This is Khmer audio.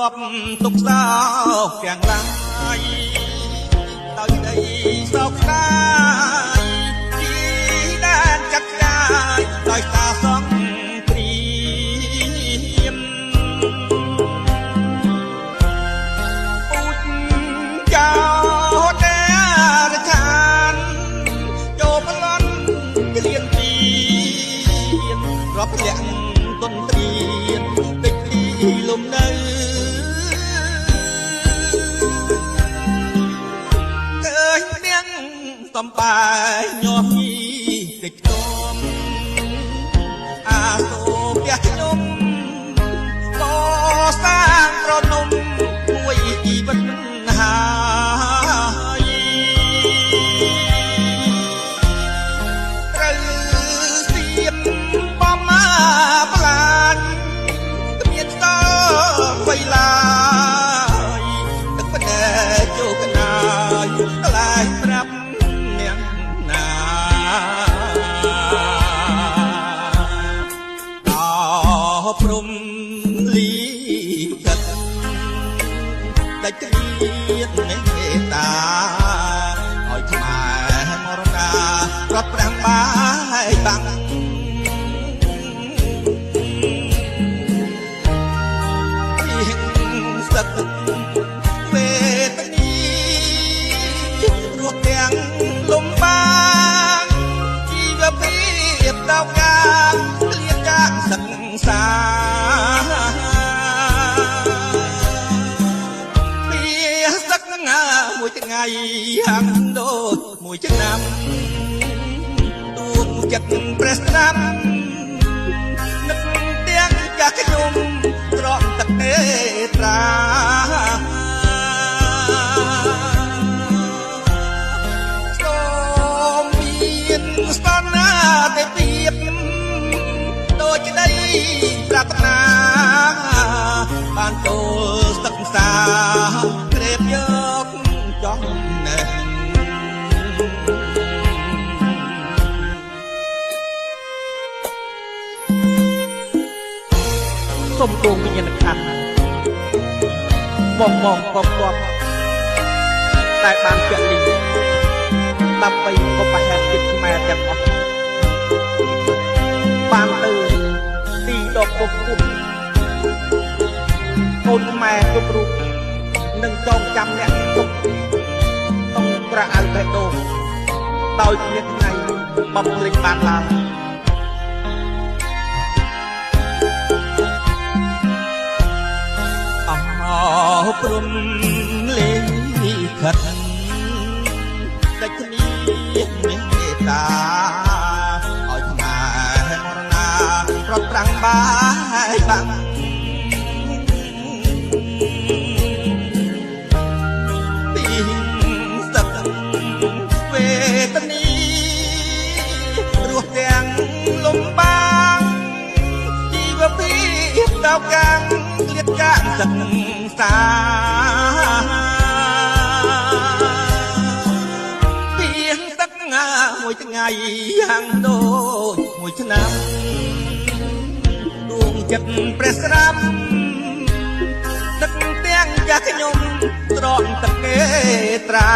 រាប់ទុកសោកទាំងឡាយដោយដីសោកស្ដាយពីដែនចាត់ចាយដោយសារសង្គ្រាមពូជចោតែរឋានចូលប្លន់ក្លៀនទីរាប់លាក់ទុនត្រៀនតិចទីលំនៅសំបាយញោមញីតិចទុំអាសូផ្ទះខ្ញុំកសាងប្រនំមួយជីវិតហើយត្រូវសៀមបំមាផ្លាញ់គ្មានស្ទើអ្វីឡើយទឹកភ្នែកជោគណាយខ្លាចប្រាប់ព្រំលីទឹកដាច់គ្រៀតមេតាឲ្យខ្មែរមរណារត់ប្រាំងបាយបាំងពីសឹកវេទនីរស់ទាំងលំបាកជីវភាពដល់ការលៀបចាក់សឹកសាពីសឹកមួយថ្ងៃហាំដូចមួយឆ្នាំទួងចិត្តព្រះស្ដាប់នឹកទាំងចាស់ខ្ញុំត្រង់ទឹកនេត្រាសូមមានស្នេហ៍តែពីបដូចក្តីប្រាថ្នាបានចូលស្ទឹកសាក្រេបយកចង់ណែសូមគង់វិញ្ញាណក្ខន្ធបងបងកបកបតែបានពលីដើម្បីឧបហេតុចិត្តខ្មែរទាំងអស់បានទៅទីដកពុកពុកកូនខ្មែរគ្រប់រូបនឹងចងចាំអ្នកទុកต้องប្រអៅបេះដូងដោយគ្មានថ្ងៃបំភ្លេចបានឡើយអរព្រំលេខិតដាច់គ្នាមេតាឲ្យខ្មែរមរណារត់ប្រាំងបាយបាំងពីសឹកវេទនីរស់ទាំងលំបាកជីវភាពដល់កាំងក្លៀតកាំងសឹកសាមួយថ្ងៃហាំដូចមួយឆ្នាំដួងចិត្តព្រះស្រាប់ទឹកទាំងចាស់ខ្ញុំត្រង់ទឹកនេត្រា